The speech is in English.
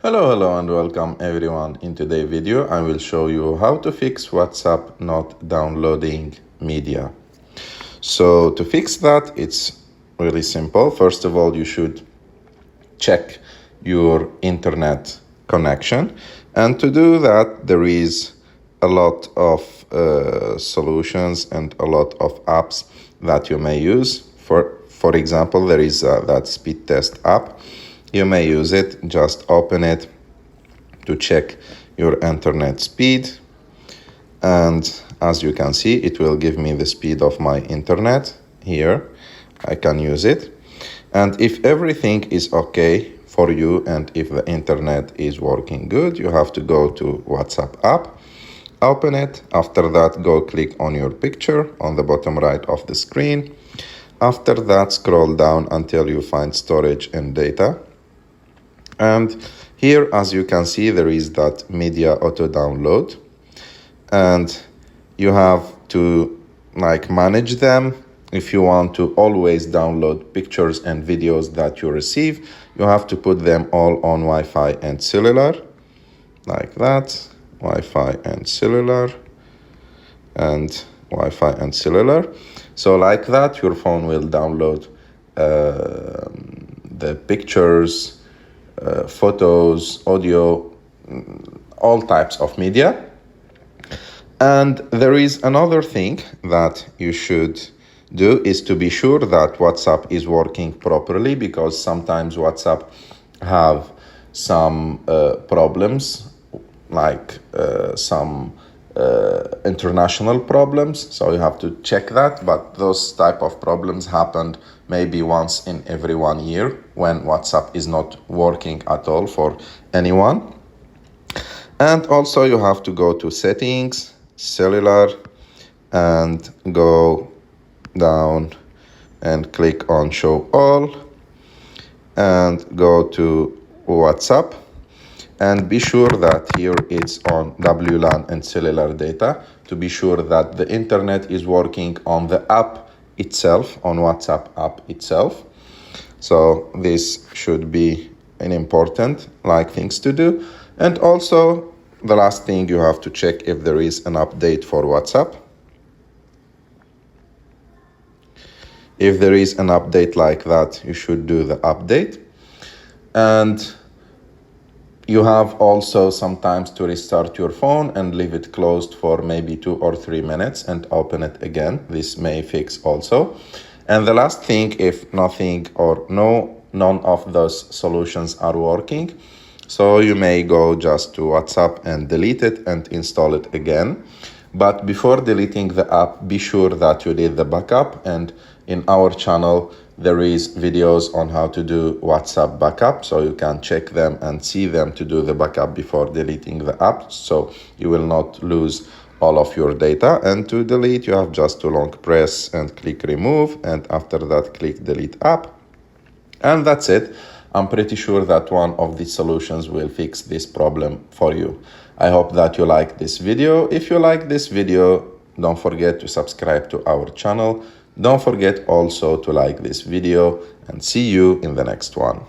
Hello and welcome everyone. In today's video I will show you how to fix WhatsApp not downloading media. So to fix that, it's really simple. First of all, you should check your internet connection, and to do that there is a lot of solutions and a lot of apps that you may use. For example, there is that speed test app. You may use it. Just open it to check your internet speed, and as you can see, it will give me the speed of my internet. Here I can use it, and if everything is okay for you and if the internet is working good, you have to go to WhatsApp app, open it. After that, go click on your picture on the bottom right of the screen. After that, scroll down until you find storage and data. And here, as you can see, there is that media auto download, and you have to manage them. If you want to always download pictures and videos that you receive, you have to put them all on Wi-Fi and cellular, like that. Wi-Fi and cellular, and Wi-Fi and cellular. So like that, your phone will download the pictures, photos, audio, all types of media. And there is another thing that you should do, is to be sure that WhatsApp is working properly, because sometimes WhatsApp have some problems, like some international problems, so you have to check that. But those type of problems happened maybe once in every 1 year, when WhatsApp is not working at all for anyone. And also you have to go to settings, cellular, and go down and click on show all, and go to WhatsApp, and be sure that here it's on WLAN and cellular data, to be sure that the internet is working on the app itself, on WhatsApp app itself. So this should be an important things to do. And also the last thing, you have to check if there is an update for WhatsApp. If there is an update like that, you should do the update. And you have also sometimes to restart your phone and leave it closed for maybe 2 or 3 minutes and open it again. This may fix also. And the last thing, if nothing or none of those solutions are working, so you may go just to WhatsApp and delete it and install it again. But before deleting the app, be sure that you did the backup, and in our channel there is videos on how to do WhatsApp backup, so you can check them and see them to do the backup before deleting the app, so you will not lose all of your data. And to delete, you have just to long press and click remove, and after that click delete app, and that's it. I'm pretty sure that one of these solutions will fix this problem for you. I hope that you like this video. If you like this video, don't forget to subscribe to our channel. Don't forget also to like this video, and see you in the next one.